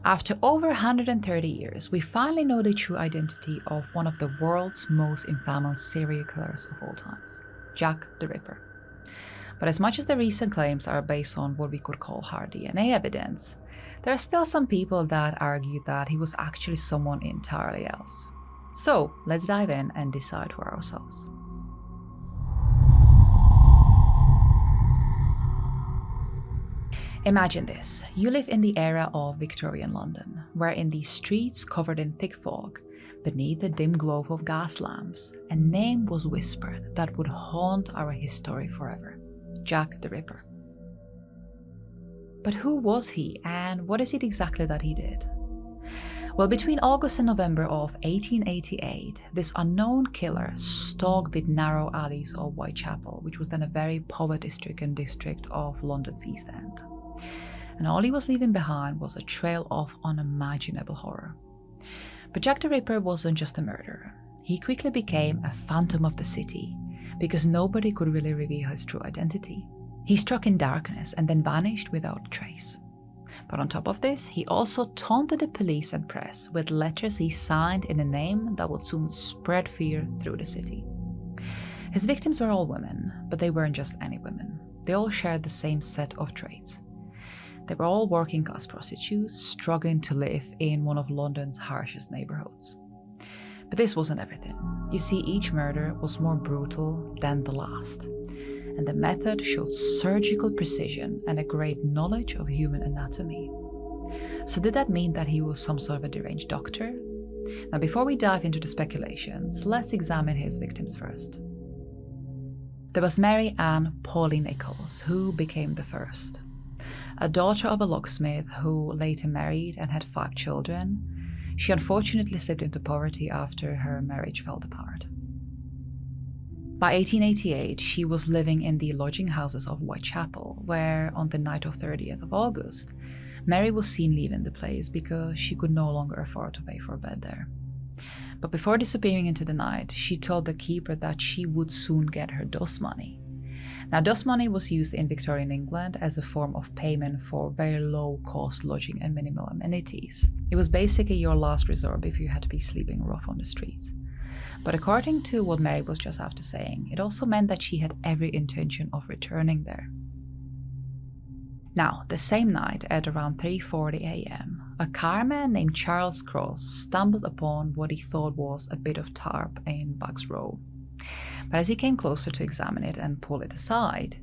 After over 130 years, we finally know the true identity of one of the world's most infamous serial killers of all times, Jack the Ripper. But as much as the recent claims are based on what we could call hard DNA evidence, there are still some people that argue that he was actually someone entirely else. So let's dive in and decide for ourselves. Imagine this. You live in the era of Victorian London, where in the streets covered in thick fog, beneath the dim glow of gas lamps, a name was whispered that would haunt our history forever: Jack the Ripper. But who was he, and what is it exactly that he did? Well, between August and November of 1888, this unknown killer stalked the narrow alleys of Whitechapel, which was then a very poverty-stricken district of London's East End. And all he was leaving behind was a trail of unimaginable horror. But Jack the Ripper wasn't just a murderer. He quickly became a phantom of the city, because nobody could really reveal his true identity. He struck in darkness and then vanished without a trace. But on top of this, he also taunted the police and press with letters he signed in a name that would soon spread fear through the city. His victims were all women, but they weren't just any women. They all shared the same set of traits. They were all working-class prostitutes struggling to live in one of London's harshest neighborhoods. But this wasn't everything. You see, each murder was more brutal than the last, and the method showed surgical precision and a great knowledge of human anatomy. So did that mean that he was some sort of a deranged doctor? Now, before we dive into the speculations, let's examine his victims first. There was Mary Ann Pauline Nichols, who became the first. A daughter of a locksmith who later married and had 5 children, she unfortunately slipped into poverty after her marriage fell apart. By 1888, she was living in the lodging houses of Whitechapel, where on the night of 30th of August, Mary was seen leaving the place because she could no longer afford to pay for a bed there. But before disappearing into the night, she told the keeper that she would soon get her dust money. Now, dust money was used in Victorian England as a form of payment for very low-cost lodging and minimal amenities. It was basically your last resort if you had to be sleeping rough on the streets. But according to what Mary was just after saying, it also meant that she had every intention of returning there. Now, the same night at around 3:40 a.m., a carman named Charles Cross stumbled upon what he thought was a bit of tarp in Bugs Row. But as he came closer to examine it and pull it aside,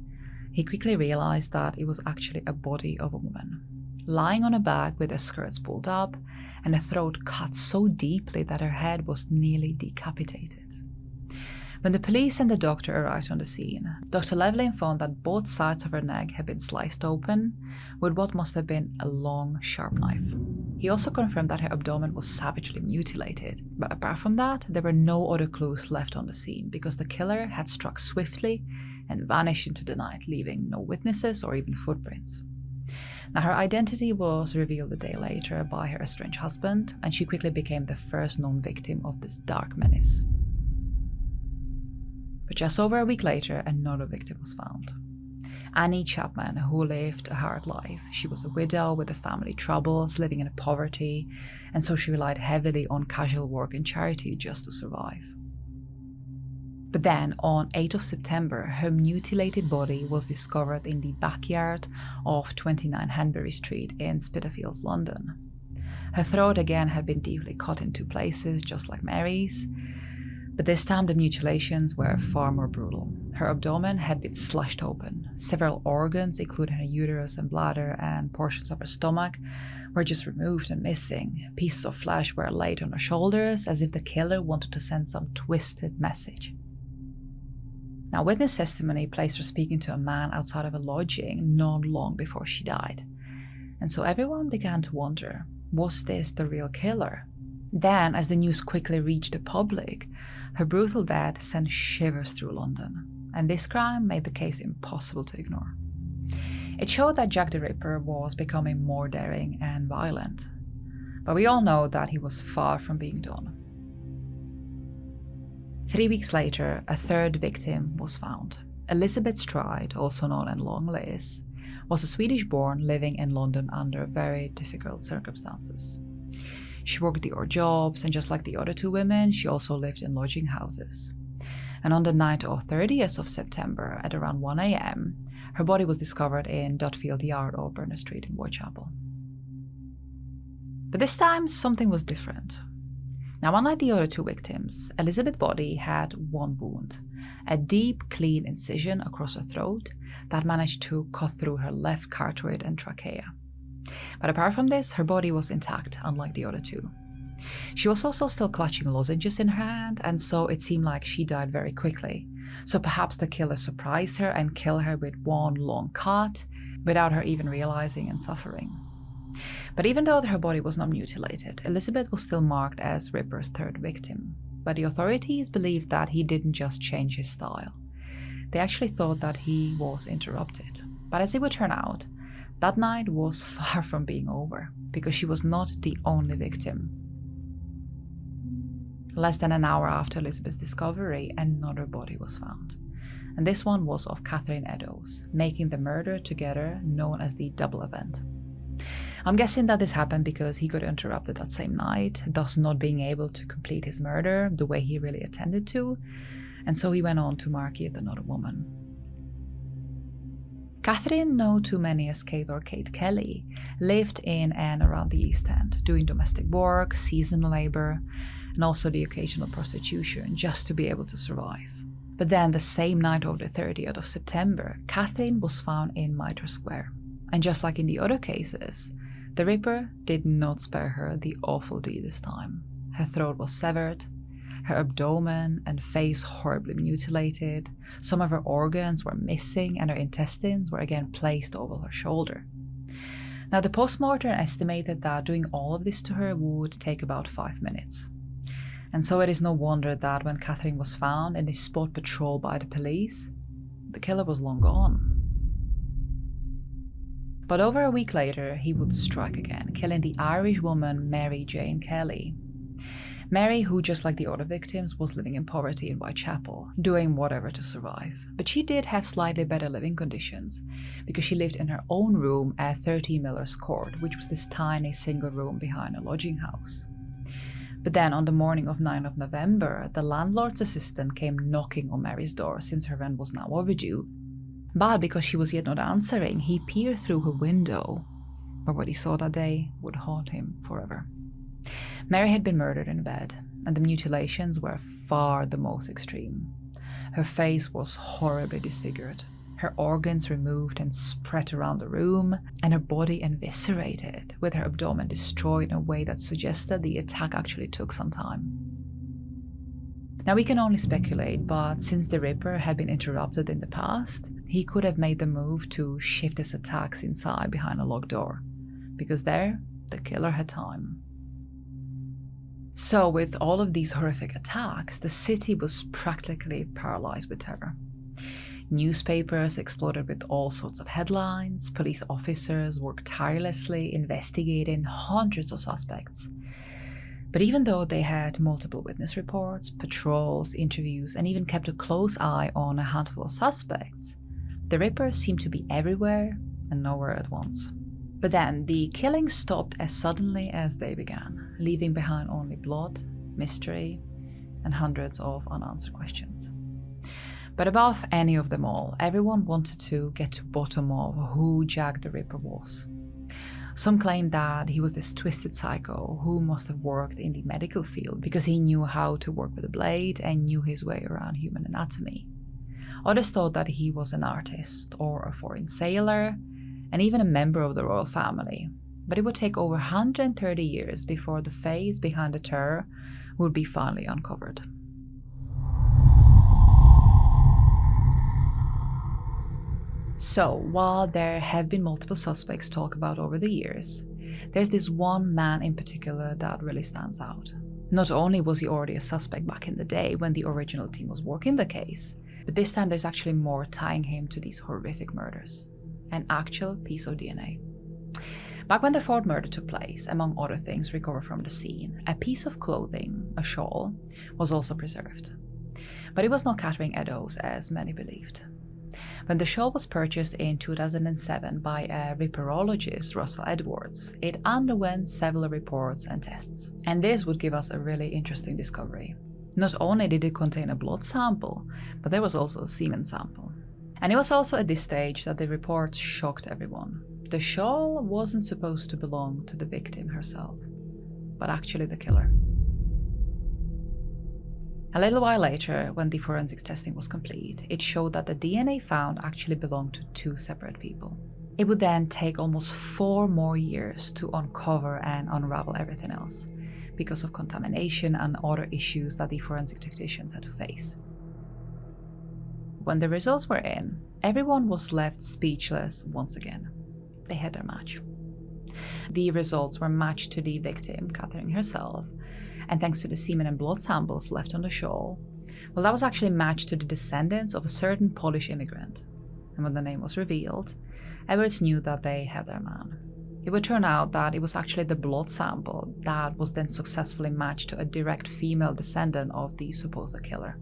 he quickly realized that it was actually a body of a woman, lying on a bag with her skirts pulled up and her throat cut so deeply that her head was nearly decapitated. When the police and the doctor arrived on the scene, Dr. Levlin found that both sides of her neck had been sliced open with what must have been a long, sharp knife. He also confirmed that her abdomen was savagely mutilated, but apart from that, there were no other clues left on the scene because the killer had struck swiftly and vanished into the night, leaving no witnesses or even footprints. Now, her identity was revealed a day later by her estranged husband, and she quickly became the first known victim of this dark menace. But just over a week later, another victim was found. Annie Chapman, who lived a hard life. She was a widow with family troubles, living in poverty, and so she relied heavily on casual work and charity just to survive. But then, on 8th of September, her mutilated body was discovered in the backyard of 29 Hanbury Street in Spitalfields, London. Her throat again had been deeply cut in 2 places, just like Mary's, but this time the mutilations were far more brutal. Her abdomen had been slashed open. Several organs, including her uterus and bladder and portions of her stomach, were just removed and missing. Pieces of flesh were laid on her shoulders as if the killer wanted to send some twisted message. Now, witness testimony placed her speaking to a man outside of a lodging not long before she died. And so everyone began to wonder, was this the real killer? Then, as the news quickly reached the public, her brutal death sent shivers through London, and this crime made the case impossible to ignore. It showed that Jack the Ripper was becoming more daring and violent, but we all know that he was far from being done. 3 weeks later, a third victim was found. Elizabeth Stride, also known as Long Liz, was a Swedish-born living in London under very difficult circumstances. She worked the odd jobs, and just like the other two women, she also lived in lodging houses. And on the night of 30th of September at around 1 a.m, her body was discovered in Dutfield Yard or Berners Street in Whitechapel. But this time, something was different. Now, unlike the other two victims, Elizabeth's body had one wound, a deep, clean incision across her throat that managed to cut through her left carotid and trachea. But apart from this, her body was intact, unlike the other two. She was also still clutching lozenges in her hand, and so it seemed like she died very quickly. So perhaps the killer surprised her and killed her with one long cut, without her even realizing and suffering. But even though her body was not mutilated, Elizabeth was still marked as Ripper's third victim. But the authorities believed that he didn't just change his style. They actually thought that he was interrupted. But as it would turn out, that night was far from being over, because she was not the only victim. Less than an hour after Elizabeth's discovery, another body was found. And this one was of Catherine Eddowes, making the murder together known as the double event. I'm guessing that this happened because he got interrupted that same night, thus not being able to complete his murder the way he really intended to, and so he went on to mark yet another woman. Catherine, known to many as Kate or Kate Kelly, lived in and around the East End, doing domestic work, seasonal labor, and also the occasional prostitution, just to be able to survive. But then the same night of the 30th of September, Catherine was found in Mitre Square. And just like in the other cases, the Ripper did not spare her the awful deed this time. Her throat was severed, her abdomen and face horribly mutilated, some of her organs were missing, and her intestines were again placed over her shoulder. Now, the postmortem estimated that doing all of this to her would take about 5 minutes. And so it is no wonder that when Catherine was found in the spot patrolled by the police, the killer was long gone. But over a week later, he would strike again, killing the Irish woman Mary Jane Kelly. Mary, who just like the other victims, was living in poverty in Whitechapel, doing whatever to survive. But she did have slightly better living conditions, because she lived in her own room at 30 Miller's Court, which was this tiny single room behind a lodging house. But then on the morning of 9th of November, the landlord's assistant came knocking on Mary's door since her rent was now overdue. But because she was yet not answering, he peered through her window, but what he saw that day would haunt him forever. Mary had been murdered in bed, and the mutilations were far the most extreme. Her face was horribly disfigured, her organs removed and spread around the room, and her body eviscerated, with her abdomen destroyed in a way that suggested the attack actually took some time. Now, we can only speculate, but since the Ripper had been interrupted in the past, he could have made the move to shift his attacks inside behind a locked door, because there, the killer had time. So, with all of these horrific attacks, the city was practically paralyzed with terror. Newspapers exploded with all sorts of headlines, police officers worked tirelessly investigating hundreds of suspects. But even though they had multiple witness reports, patrols, interviews, and even kept a close eye on a handful of suspects, the Ripper seemed to be everywhere and nowhere at once. But then the killings stopped as suddenly as they began, leaving behind only blood, mystery, and hundreds of unanswered questions. But above any of them all, everyone wanted to get to the bottom of who Jack the Ripper was. Some claimed that he was this twisted psycho who must have worked in the medical field because he knew how to work with a blade and knew his way around human anatomy. Others thought that he was an artist or a foreign sailor and even a member of the royal family. But it would take over 130 years before the face behind the terror would be finally uncovered. So, while there have been multiple suspects talked about over the years, there's this one man in particular that really stands out. Not only was he already a suspect back in the day when the original team was working the case, but this time there's actually more tying him to these horrific murders. An actual piece of DNA. Back when the fourth murder took place, among other things recovered from the scene, a piece of clothing, a shawl, was also preserved. But it was not Catherine Eddowes as many believed. When the shawl was purchased in 2007 by a ripperologist, Russell Edwards, it underwent several reports and tests. And this would give us a really interesting discovery. Not only did it contain a blood sample, but there was also a semen sample. And it was also at this stage that the reports shocked everyone. The shawl wasn't supposed to belong to the victim herself, but actually the killer. A little while later, when the forensics testing was complete, it showed that the DNA found actually belonged to two separate people. It would then take almost 4 more years to uncover and unravel everything else, because of contamination and other issues that the forensic technicians had to face. When the results were in, everyone was left speechless once again. They had their match. The results were matched to the victim, Catherine herself, and thanks to the semen and blood samples left on the shawl, well, that was actually matched to the descendants of a certain Polish immigrant. And when the name was revealed, Edwards knew that they had their man. It would turn out that it was actually the blood sample that was then successfully matched to a direct female descendant of the supposed killer.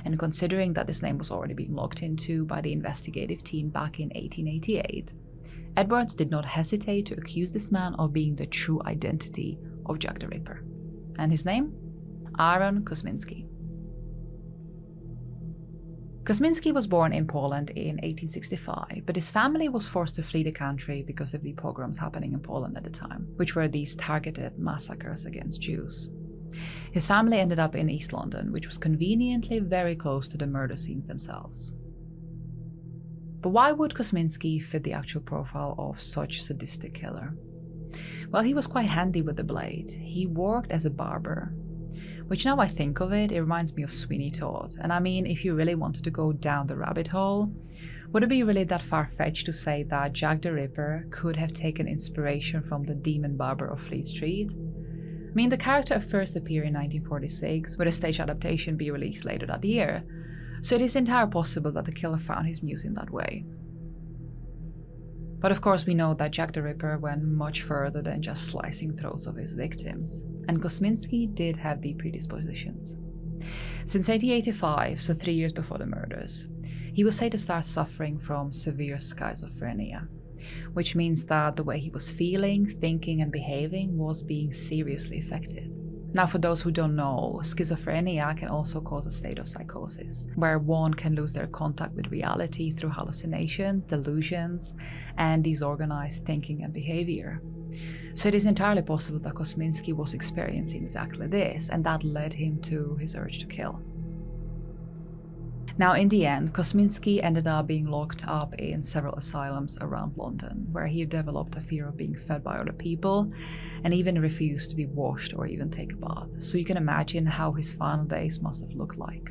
And considering that this name was already being looked into by the investigative team back in 1888, Edwards did not hesitate to accuse this man of being the true identity of Jack the Ripper. And his name? Aaron Kosminski. Kosminski was born in Poland in 1865, but his family was forced to flee the country because of the pogroms happening in Poland at the time, which were these targeted massacres against Jews. His family ended up in East London, which was conveniently very close to the murder scenes themselves. But why would Kosminski fit the actual profile of such sadistic killer? Well, he was quite handy with the blade. He worked as a barber, which now I think of it, it reminds me of Sweeney Todd. And I mean, if you really wanted to go down the rabbit hole, would it be really that far-fetched to say that Jack the Ripper could have taken inspiration from the demon barber of Fleet Street? I mean, the character first appeared in 1946, with a stage adaptation be released later that year, so it is entirely possible that the killer found his muse in that way. But of course we know that Jack the Ripper went much further than just slicing throats of his victims, and Kosminski did have the predispositions. Since 1885, so 3 years before the murders, he was said to start suffering from severe schizophrenia, which means that the way he was feeling, thinking and behaving was being seriously affected. Now, for those who don't know, schizophrenia can also cause a state of psychosis, where one can lose their contact with reality through hallucinations, delusions, and disorganized thinking and behavior. So it is entirely possible that Kosminski was experiencing exactly this, and that led him to his urge to kill. Now, in the end, Kosminski ended up being locked up in several asylums around London, where he developed a fear of being fed by other people and even refused to be washed or even take a bath. So you can imagine how his final days must have looked like.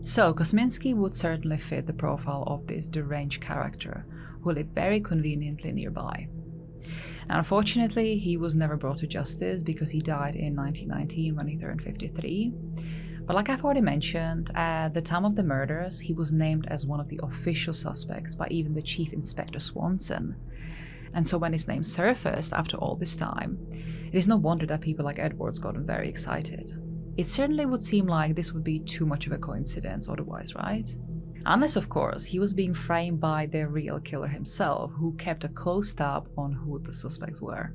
So Kosminski would certainly fit the profile of this deranged character who lived very conveniently nearby. And unfortunately, he was never brought to justice because he died in 1919 when he turned 53. But like I've already mentioned, at the time of the murders, he was named as one of the official suspects by even the Chief Inspector Swanson. And so when his name surfaced after all this time, it is no wonder that people like Edwards got very excited. It certainly would seem like this would be too much of a coincidence otherwise, right? Unless, of course, he was being framed by the real killer himself, who kept a close tab on who the suspects were.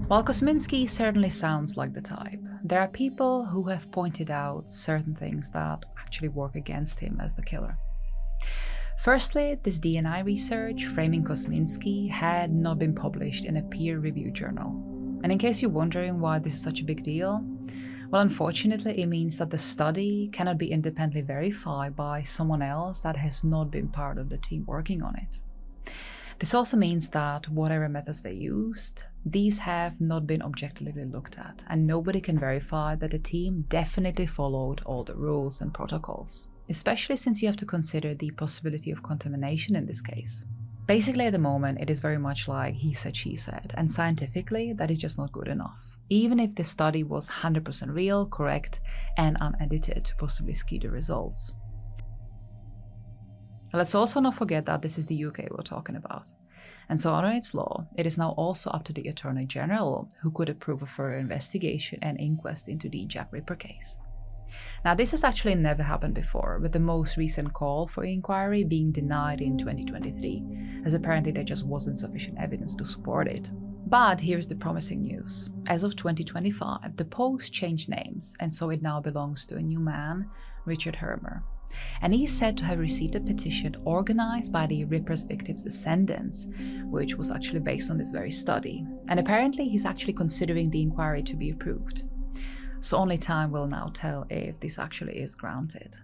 While Kosminski certainly sounds like the type, there are people who have pointed out certain things that actually work against him as the killer. Firstly, this DNA research framing Kosminski had not been published in a peer-reviewed journal. And in case you're wondering why this is such a big deal, well, unfortunately, it means that the study cannot be independently verified by someone else that has not been part of the team working on it. This also means that whatever methods they used, these have not been objectively looked at, and nobody can verify that the team definitely followed all the rules and protocols, especially since you have to consider the possibility of contamination in this case. Basically, at the moment, it is very much like he said, she said, and scientifically, that is just not good enough, even if the study was 100% real, correct, and unedited to possibly skew the results. Let's also not forget that this is the UK we're talking about. And so under its law, it is now also up to the Attorney General who could approve a further investigation and inquest into the Jack Ripper case. Now, this has actually never happened before, with the most recent call for inquiry being denied in 2023, as apparently there just wasn't sufficient evidence to support it. But here's the promising news. As of 2025, the post changed names, and so it now belongs to a new man, Richard Hermer. And he's said to have received a petition organized by the Ripper's victims' descendants, which was actually based on this very study. And apparently he's actually considering the inquiry to be approved. So only time will now tell if this actually is granted.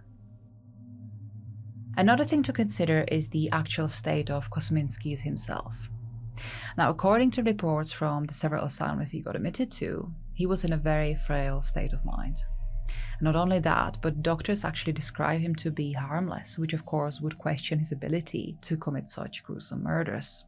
Another thing to consider is the actual state of Kosminski himself. Now, according to reports from the several assignments he got admitted to, he was in a very frail state of mind. Not only that, but doctors actually describe him to be harmless, which of course would question his ability to commit such gruesome murders.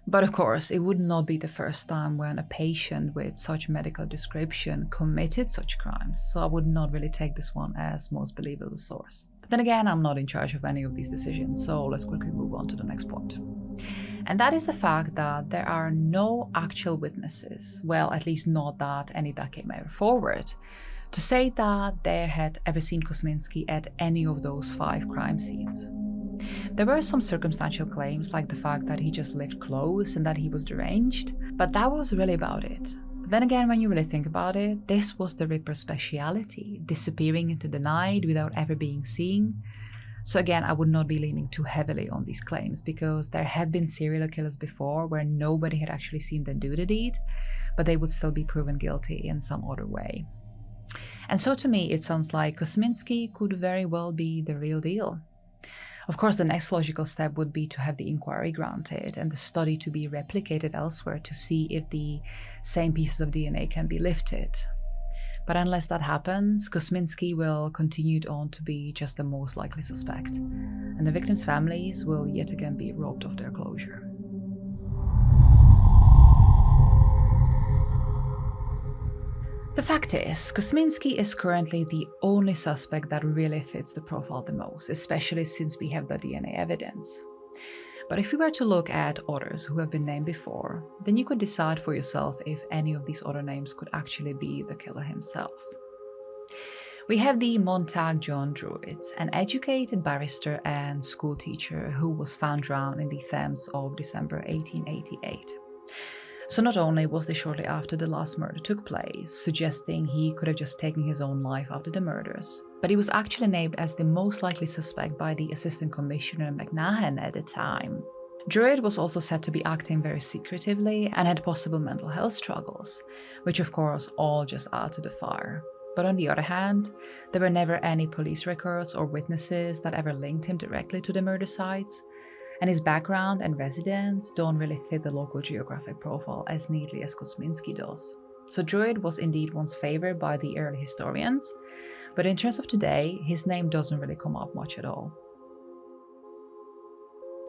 But of course, it would not be the first time when a patient with such medical description committed such crimes, so I would not really take this one as most believable source. But then again, I'm not in charge of any of these decisions, so let's quickly move on to the next point. And that is the fact that there are no actual witnesses, well, at least not that any that came ever forward, to say that they had ever seen Kosminski at any of those 5 crime scenes. There were some circumstantial claims, like the fact that he just lived close and that he was deranged, but that was really about it. But then again, when you really think about it, this was the Ripper's speciality, disappearing into the night without ever being seen. So again, I would not be leaning too heavily on these claims, because there have been serial killers before where nobody had actually seen them do the deed, but they would still be proven guilty in some other way. And so to me, it sounds like Kosminski could very well be the real deal. Of course, the next logical step would be to have the inquiry granted and the study to be replicated elsewhere to see if the same pieces of DNA can be lifted. But unless that happens, Kosminski will continue on to be just the most likely suspect, and the victims' families will yet again be robbed of their closure. The fact is, Kosminski is currently the only suspect that really fits the profile the most, especially since we have the DNA evidence. But if we were to look at others who have been named before, then you could decide for yourself if any of these other names could actually be the killer himself. We have the Montag John Druitt, an educated barrister and schoolteacher who was found drowned in the Thames of December 1888. So not only was this shortly after the last murder took place, suggesting he could have just taken his own life after the murders, but he was actually named as the most likely suspect by the Assistant Commissioner McNahan at the time. Druitt was also said to be acting very secretively and had possible mental health struggles, which of course all just add to the fire. But on the other hand, there were never any police records or witnesses that ever linked him directly to the murder sites, and his background and residence don't really fit the local geographic profile as neatly as Kosminski does. So Druitt was indeed once favored by the early historians, but in terms of today, his name doesn't really come up much at all.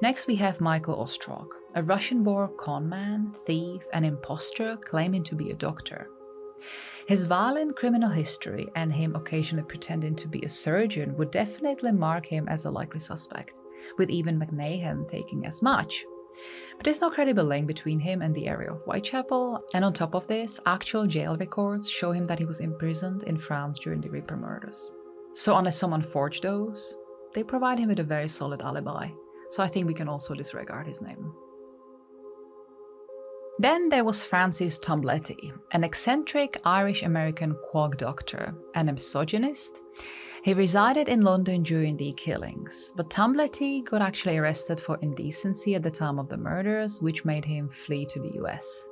Next we have Michael Ostrog, a Russian-born conman, thief, and imposter claiming to be a doctor. His violent criminal history and him occasionally pretending to be a surgeon would definitely mark him as a likely suspect, with even McNahan thinking as much. But there's no credible link between him and the area of Whitechapel, and on top of this, actual jail records show him that he was imprisoned in France during the Ripper murders. So unless someone forged those, they provide him with a very solid alibi, so I think we can also disregard his name. Then there was Francis Tombletti, an eccentric Irish-American quack doctor and a misogynist. He resided in London during the killings, but Tombletti got actually arrested for indecency at the time of the murders, which made him flee to the US.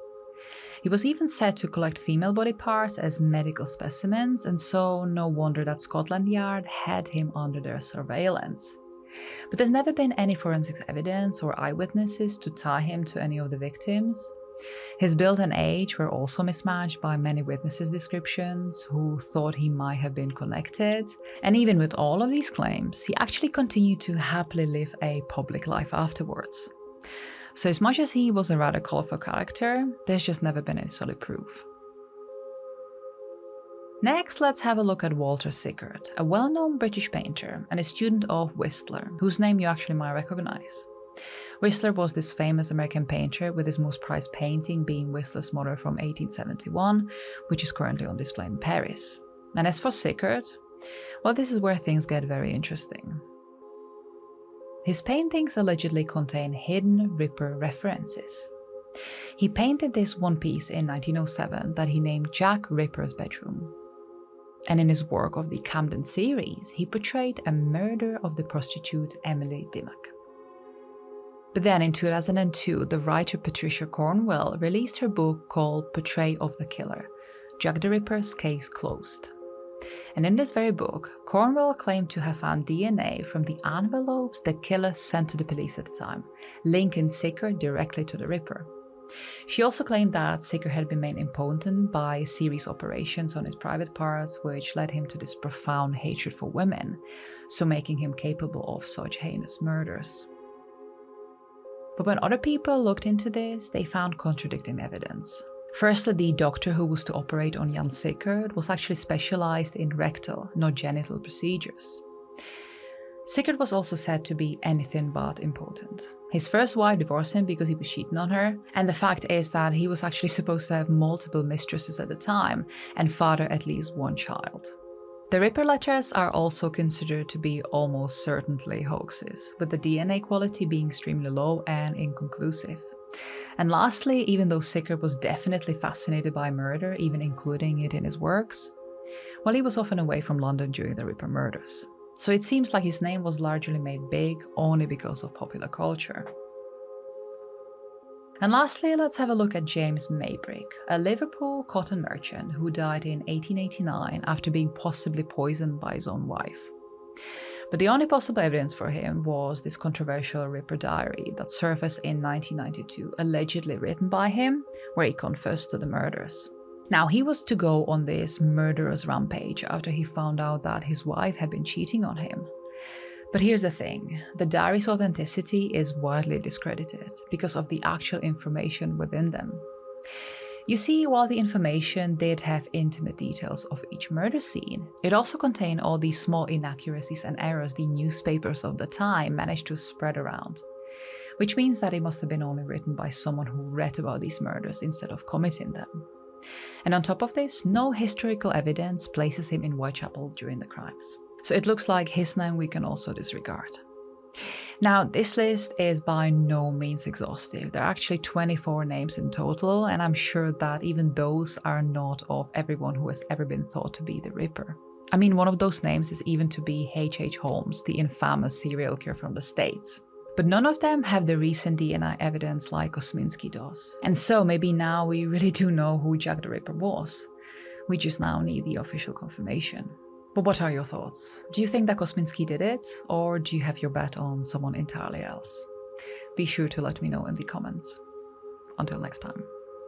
He was even said to collect female body parts as medical specimens, and so no wonder that Scotland Yard had him under their surveillance. But there's never been any forensic evidence or eyewitnesses to tie him to any of the victims. His build and age were also mismatched by many witnesses' descriptions who thought he might have been connected. And even with all of these claims, he actually continued to happily live a public life afterwards. So as much as he was a rather colourful character, there's just never been any solid proof. Next, let's have a look at Walter Sickert, a well-known British painter and a student of Whistler, whose name you actually might recognize. Whistler was this famous American painter, with his most prized painting being Whistler's Mother from 1871, which is currently on display in Paris. And as for Sickert, well, this is where things get very interesting. His paintings allegedly contain hidden Ripper references. He painted this one piece in 1907 that he named Jack Ripper's Bedroom. And in his work of the Camden series, he portrayed a murder of the prostitute Emily Dimmock. But then in 2002, the writer Patricia Cornwell released her book called Portrait of the Killer, Jack the Ripper's Case Closed. And in this very book, Cornwell claimed to have found DNA from the envelopes the killer sent to the police at the time, linking Sickert directly to the Ripper. She also claimed that Sickert had been made impotent by a series of operations on his private parts, which led him to this profound hatred for women, so making him capable of such heinous murders. But when other people looked into this, they found contradicting evidence. Firstly, the doctor who was to operate on Jan Sickert was actually specialized in rectal, not genital procedures. Sickert was also said to be anything but impotent. His first wife divorced him because he was cheating on her, and the fact is that he was actually supposed to have multiple mistresses at the time and father at least one child. The Ripper letters are also considered to be almost certainly hoaxes, with the DNA quality being extremely low and inconclusive. And lastly, even though Sickert was definitely fascinated by murder, even including it in his works, well, he was often away from London during the Ripper murders. So it seems like his name was largely made big only because of popular culture. And lastly, let's have a look at James Maybrick, a Liverpool cotton merchant who died in 1889 after being possibly poisoned by his own wife. But the only possible evidence for him was this controversial Ripper diary that surfaced in 1992, allegedly written by him, where he confessed to the murders. Now, he was to go on this murderous rampage after he found out that his wife had been cheating on him. But here's the thing, the diary's authenticity is widely discredited because of the actual information within them. You see, while the information did have intimate details of each murder scene, it also contained all these small inaccuracies and errors the newspapers of the time managed to spread around. Which means that it must have been only written by someone who read about these murders instead of committing them. And on top of this, no historical evidence places him in Whitechapel during the crimes. So it looks like his name we can also disregard. Now, this list is by no means exhaustive. There are actually 24 names in total, and I'm sure that even those are not of everyone who has ever been thought to be the Ripper. I mean, one of those names is even to be H.H. Holmes, the infamous serial killer from the States. But none of them have the recent DNA evidence like Kosminski does. And so maybe now we really do know who Jack the Ripper was. We just now need the official confirmation. But what are your thoughts? Do you think that Kosminski did it, or do you have your bet on someone entirely else? Be sure to let me know in the comments. Until next time.